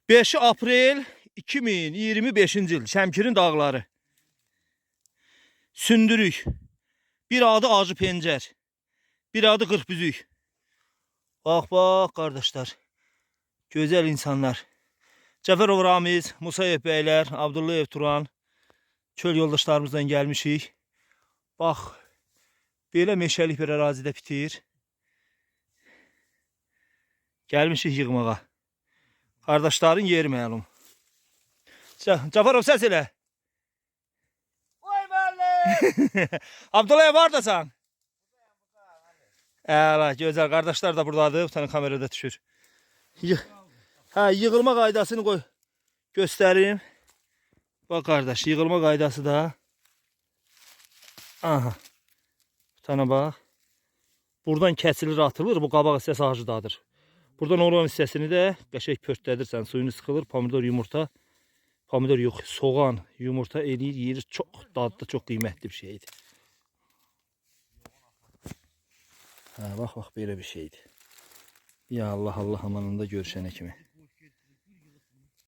5 aprel 2025-ci il Şəmkirin dağları. Sündürük. Bir adı Acı Pencər. Bir adı Qırxbüzük. Bak bak kardeşler. Güzel insanlar. Cəfərov Ramiz, Musayev bəylər, Abdullayev Turan. Çöl yoldaşlarımızdan gelmişik. Bax. Belə meşəlik bir ərazidə bitir. Gelmişik yığmağa. Kardeşlerin yeri məlum. Cəfərov səs elə. Oy bəli. Abdullayev var da sen. Evet, güzel. Kardeşler de buradadır. Bir tane kamerada düşür. Ha, yığılma qaydasını koy. Göstereyim. Bak kardeş, yığılma qaydası da. Aha. Bir tane bak. Buradan kesilir, atılır. Bu qabaq hissəsi ağacıdadır. Buradan olan hissəsini də qəşəng pörtlədirsən. Suyunu sıxılır. Pomidor, yumurta. Pomidor yox, soğan, yumurta eləyir, yeyir. Çox dadlı, çox qiymətli bir şeydir. Ha, bax, belə bir şeydir. Ya Allah, Allah amanında görüşənə kimi.